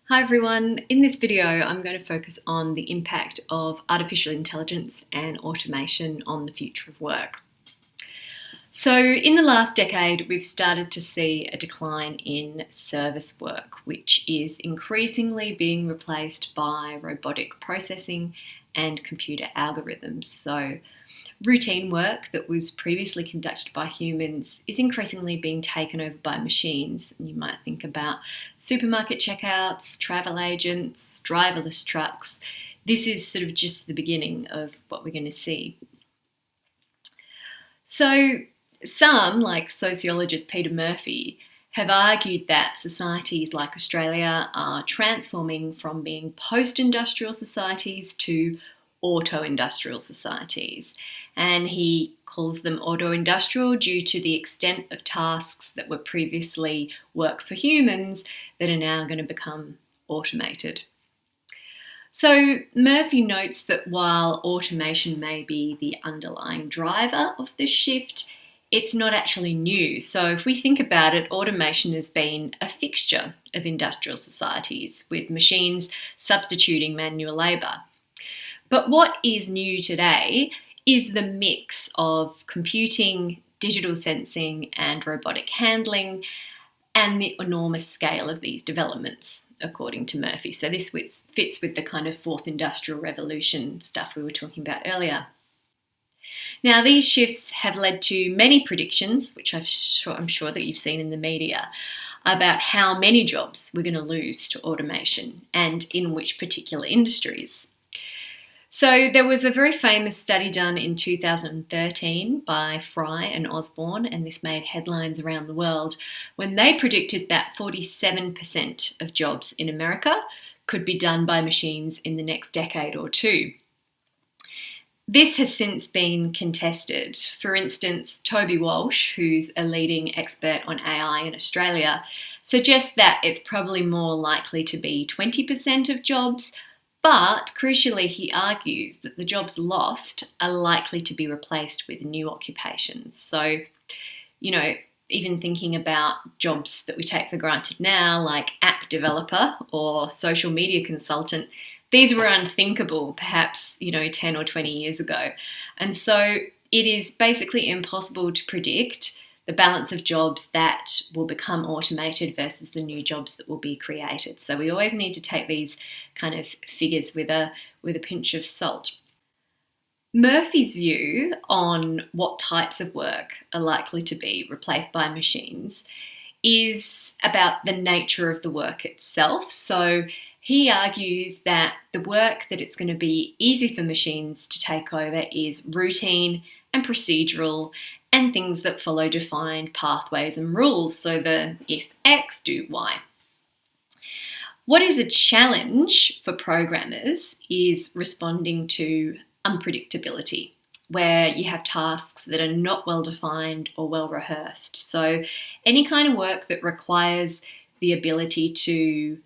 Hi everyone, in this video I'm going to focus on the impact of artificial intelligence and automation on the future of work. So in the last decade we've started to see a decline in service work, which is increasingly being replaced by robotic processing and computer algorithms. So routine work that was previously conducted by humans is increasingly being taken over by machines. You might think about supermarket checkouts, travel agents, driverless trucks. This is sort of just the beginning of what we're going to see. So some, like sociologist Peter Murphy, have argued that societies like Australia are transforming from being post-industrial societies to auto-industrial societies. And he calls them auto-industrial due to the extent of tasks that were previously work for humans that are now going to become automated. So Murphy notes that while automation may be the underlying driver of this shift, it's not actually new. So if we think about it, automation has been a fixture of industrial societies, with machines substituting manual labour. But what is new today is the mix of computing, digital sensing, and robotic handling, and the enormous scale of these developments, according to Murphy. So this fits with the kind of fourth industrial revolution stuff we were talking about earlier. Now, these shifts have led to many predictions, which I'm sure that you've seen in the media, about how many jobs we're going to lose to automation and in which particular industries. So there was a very famous study done in 2013 by Fry and Osborne, and this made headlines around the world, when they predicted that 47% of jobs in America could be done by machines in the next decade or two. This has since been contested. For instance, Toby Walsh, who's a leading expert on AI in Australia, suggests that it's probably more likely to be 20% of jobs, but crucially he argues that the jobs lost are likely to be replaced with new occupations. So, even thinking about jobs that we take for granted now, like app developer or social media consultant, these were unthinkable perhaps, 10 or 20 years ago. And so it is basically impossible to predict the balance of jobs that will become automated versus the new jobs that will be created. So we always need to take these kind of figures with a pinch of salt. Murphy's view on what types of work are likely to be replaced by machines is about the nature of the work itself. So he argues that the work that it's going to be easy for machines to take over is routine and procedural and things that follow defined pathways and rules. So the if X, do Y. What is a challenge for programmers is responding to unpredictability, where you have tasks that are not well defined or well rehearsed. So any kind of work that requires the ability to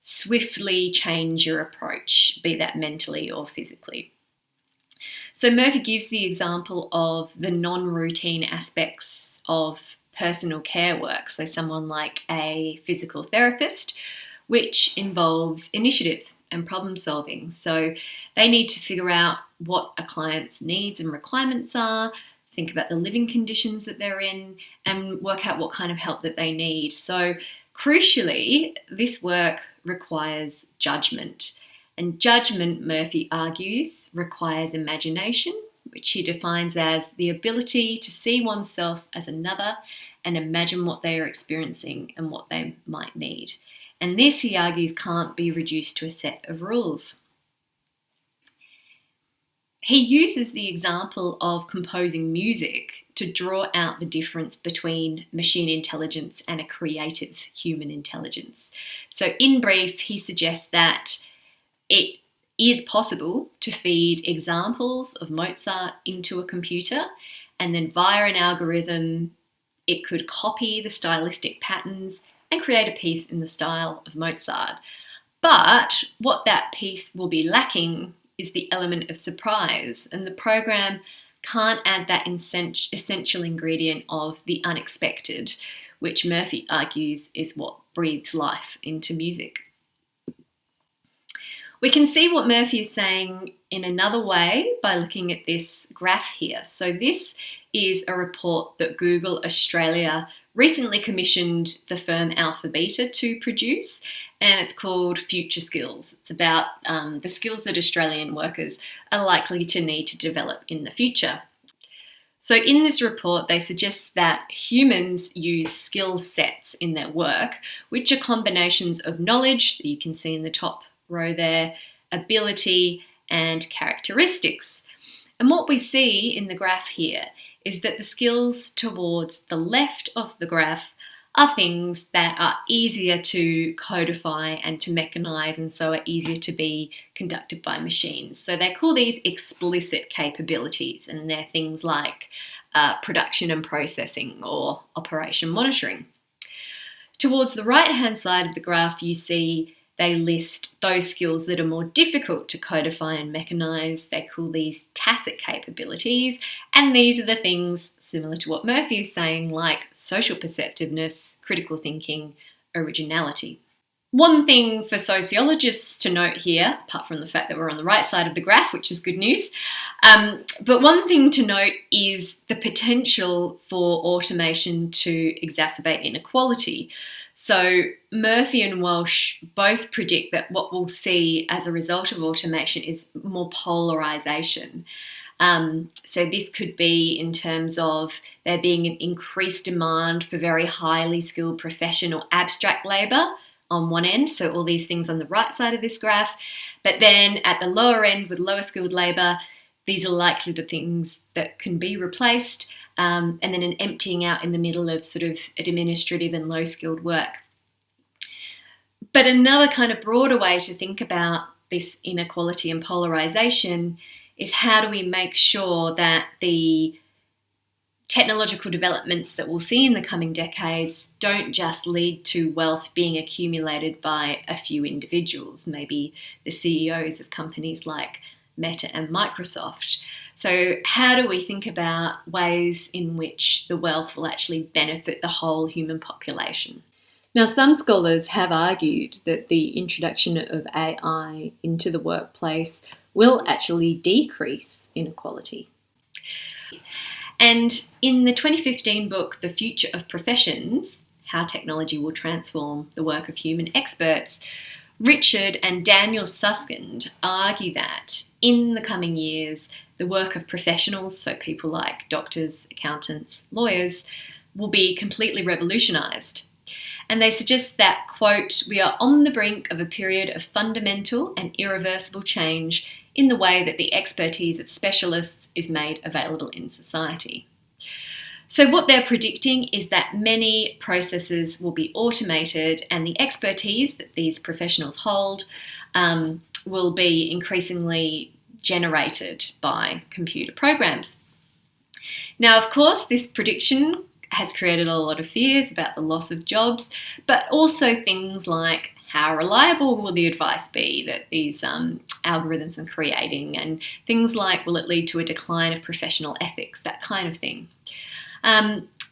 swiftly change your approach, be that mentally or physically. So Murphy gives the example of the non-routine aspects of personal care work. So someone like a physical therapist, which involves initiative and problem solving. So they need to figure out what a client's needs and requirements are, think about the living conditions that they're in, and work out what kind of help that they need. So crucially, this work requires judgment. And judgment, Murphy argues, requires imagination, which he defines as the ability to see oneself as another and imagine what they are experiencing and what they might need. And this, he argues, can't be reduced to a set of rules. He uses the example of composing music to draw out the difference between machine intelligence and a creative human intelligence. So in brief, he suggests that it is possible to feed examples of Mozart into a computer, and then via an algorithm, it could copy the stylistic patterns and create a piece in the style of Mozart. But what that piece will be lacking is the element of surprise, and the program can't add that essential ingredient of the unexpected, which Murphy argues is what breathes life into music. We can see what Murphy is saying in another way by looking at this graph here. So this is a report that Google Australia recently commissioned the firm Alpha Beta to produce, and it's called Future Skills. It's about the skills that Australian workers are likely to need to develop in the future. So in this report, they suggest that humans use skill sets in their work, which are combinations of knowledge, that you can see in the top row there, ability, and characteristics. And what we see in the graph here is that the skills towards the left of the graph are things that are easier to codify and to mechanize, and so are easier to be conducted by machines. So they call these explicit capabilities, and they're things like production and processing or operation monitoring. Towards the right-hand side of the graph, you see they list those skills that are more difficult to codify and mechanize. They call these tacit capabilities, and these are the things similar to what Murphy is saying, like social perceptiveness, critical thinking, originality. One thing for sociologists to note here, apart from the fact that we're on the right side of the graph, which is good news, but one thing to note is the potential for automation to exacerbate inequality. So Murphy and Walsh both predict that what we'll see as a result of automation is more polarisation. So this could be in terms of there being an increased demand for very highly skilled professional abstract labour on one end, so all these things on the right side of this graph, but then at the lower end with lower skilled labour, these are likely the things that can be replaced, and then an emptying out in the middle of sort of administrative and low skilled work. But another kind of broader way to think about this inequality and polarisation is how do we make sure that the technological developments that we'll see in the coming decades don't just lead to wealth being accumulated by a few individuals, maybe the CEOs of companies like Meta and Microsoft. So how do we think about ways in which the wealth will actually benefit the whole human population? Now, some scholars have argued that the introduction of AI into the workplace will actually decrease inequality. And in the 2015 book, The Future of Professions, How Technology Will Transform the Work of Human Experts, Richard and Daniel Susskind argue that in the coming years, the work of professionals, so people like doctors, accountants, lawyers, will be completely revolutionised. And they suggest that, quote, "We are on the brink of a period of fundamental and irreversible change in the way that the expertise of specialists is made available in society." So what they're predicting is that many processes will be automated, and the expertise that these professionals hold will be increasingly generated by computer programs. Now, of course, this prediction has created a lot of fears about the loss of jobs, but also things like how reliable will the advice be that these algorithms are creating, and things like will it lead to a decline of professional ethics, that kind of thing.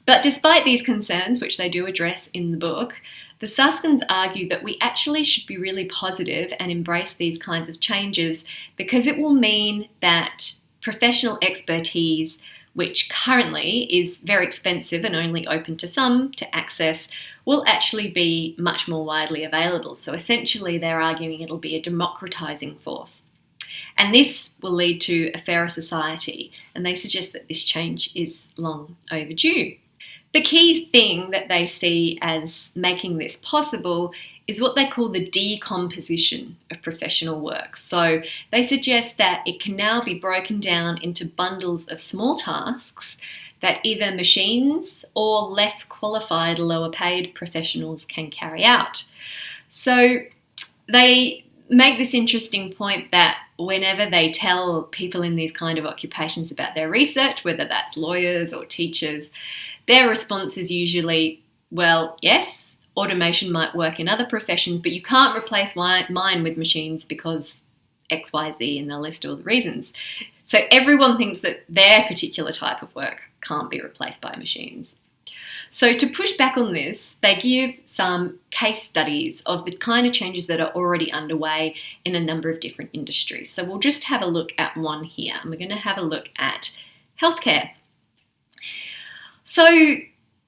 But despite these concerns, which they do address in the book, the Suskins argue that we actually should be really positive and embrace these kinds of changes, because it will mean that professional expertise, which currently is very expensive and only open to some to access, will actually be much more widely available. So essentially they're arguing it'll be a democratising force. And this will lead to a fairer society, and they suggest that this change is long overdue. The key thing that they see as making this possible is what they call the decomposition of professional work. So they suggest that it can now be broken down into bundles of small tasks that either machines or less qualified, lower paid professionals can carry out. So they make this interesting point that whenever they tell people in these kind of occupations about their research, whether that's lawyers or teachers, their response is usually, well, yes, automation might work in other professions, but you can't replace mine with machines because X, Y, Z, and they'll list all the reasons. So everyone thinks that their particular type of work can't be replaced by machines. So to push back on this, they give some case studies of the kind of changes that are already underway in a number of different industries. So we'll just have a look at one here, and we're going to have a look at healthcare. So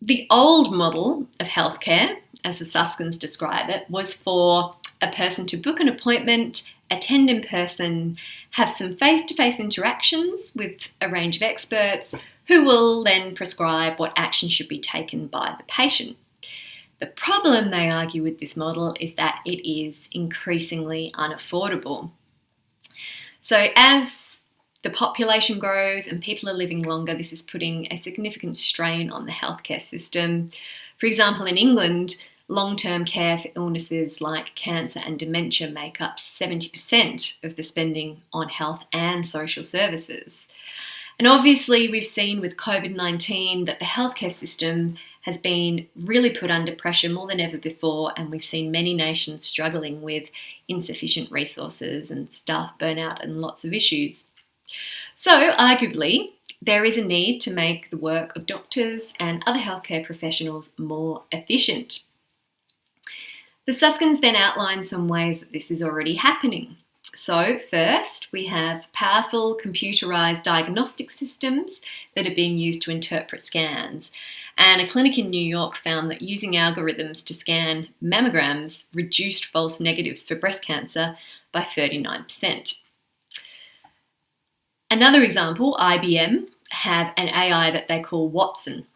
the old model of healthcare, as the Suskins describe it, was for a person to book an appointment, attend in person, have some face-to-face interactions with a range of experts who will then prescribe what action should be taken by the patient. The problem, they argue, with this model is that it is increasingly unaffordable. So as the population grows and people are living longer, this is putting a significant strain on the healthcare system. For example, in England, long-term care for illnesses like cancer and dementia make up 70% of the spending on health and social services. And obviously, we've seen with COVID-19 that the healthcare system has been really put under pressure more than ever before, and we've seen many nations struggling with insufficient resources and staff burnout and lots of issues. So, arguably, there is a need to make the work of doctors and other healthcare professionals more efficient. The Suskins then outline some ways that this is already happening. So first, we have powerful computerized diagnostic systems that are being used to interpret scans. And a clinic in New York found that using algorithms to scan mammograms reduced false negatives for breast cancer by 39%. Another example, IBM have an AI that they call Watson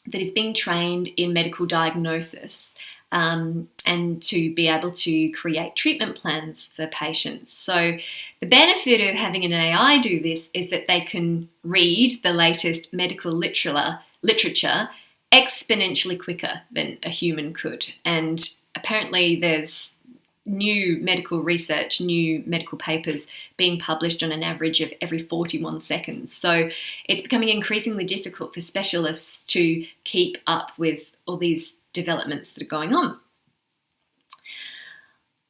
that is being trained in medical diagnosis and to be able to create treatment plans for patients. So the benefit of having an AI do this is that they can read the latest medical literature exponentially quicker than a human could. And apparently there's new medical research, new medical papers being published on an average of every 41 seconds. So it's becoming increasingly difficult for specialists to keep up with all these developments that are going on.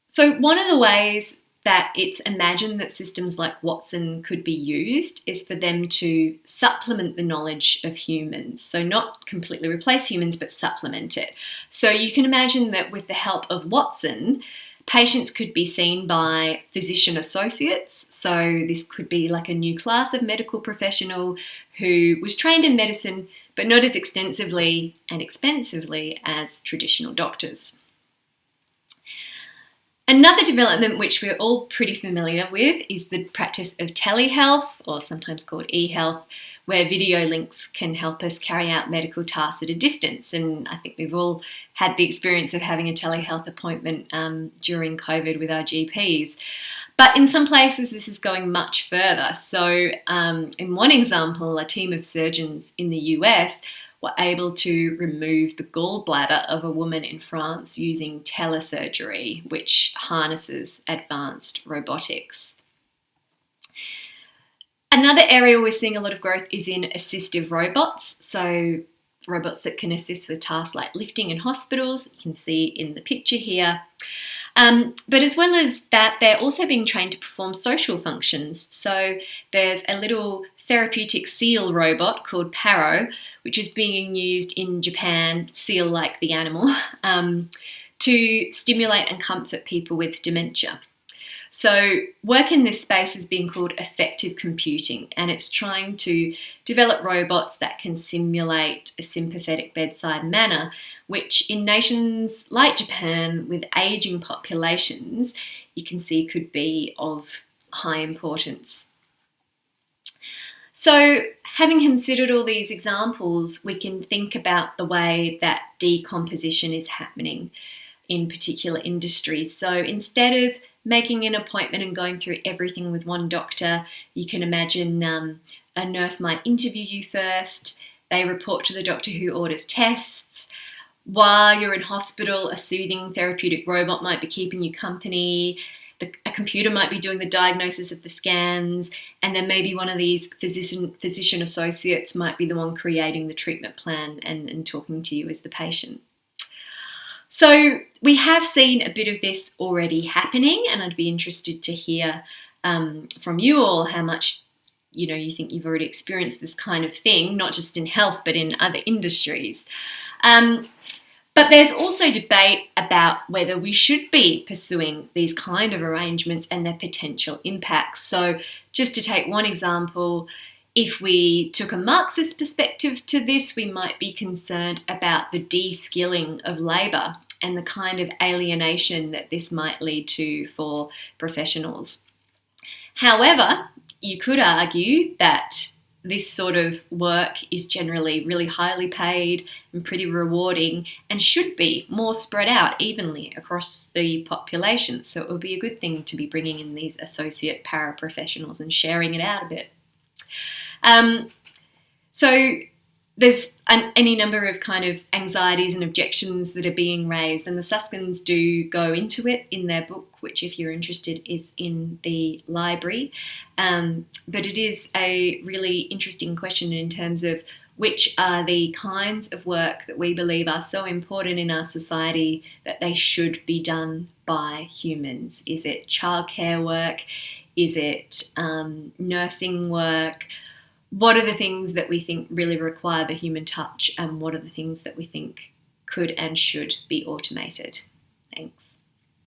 So one of the ways that it's imagined that systems like Watson could be used is for them to supplement the knowledge of humans. So not completely replace humans, but supplement it. So you can imagine that with the help of Watson, patients could be seen by physician associates. So this could be like a new class of medical professional who was trained in medicine, but not as extensively and expensively as traditional doctors. Another development which we're all pretty familiar with is the practice of telehealth, or sometimes called e-health, where video links can help us carry out medical tasks at a distance. And I think we've all had the experience of having a telehealth appointment during COVID with our GPs. But in some places, this is going much further. So in one example, a team of surgeons in the US were able to remove the gallbladder of a woman in France using telesurgery, which harnesses advanced robotics. Another area we're seeing a lot of growth is in assistive robots. So robots that can assist with tasks like lifting in hospitals, you can see in the picture here. But as well as that, they're also being trained to perform social functions. So there's a little therapeutic seal robot called Paro, which is being used in Japan, seal like the animal, to stimulate and comfort people with dementia. So work in this space is being called affective computing, and it's trying to develop robots that can simulate a sympathetic bedside manner, which in nations like Japan with aging populations, you can see could be of high importance. So having considered all these examples, we can think about the way that decomposition is happening in particular industries. So instead of making an appointment and going through everything with one doctor, you can imagine a nurse might interview you first, they report to the doctor who orders tests. While you're in hospital, a soothing therapeutic robot might be keeping you company. A computer might be doing the diagnosis of the scans, and then maybe one of these physician associates might be the one creating the treatment plan and talking to you as the patient. So we have seen a bit of this already happening, and I'd be interested to hear from you all how much you think you've already experienced this kind of thing, not just in health, but in other industries. But there's also debate about whether we should be pursuing these kind of arrangements and their potential impacts. So just to take one example, if we took a Marxist perspective to this, we might be concerned about the de-skilling of labour and the kind of alienation that this might lead to for professionals. However, you could argue that this sort of work is generally really highly paid and pretty rewarding and should be more spread out evenly across the population. So it would be a good thing to be bringing in these associate paraprofessionals and sharing it out a bit. So there's any number of kind of anxieties and objections that are being raised, and the Suskins do go into it in their book, which, if you're interested, is in the library. But it is a really interesting question in terms of which are the kinds of work that we believe are so important in our society that they should be done by humans. Is it childcare work? Is it nursing work? What are the things that we think really require the human touch, and what are the things that we think could and should be automated? Thanks.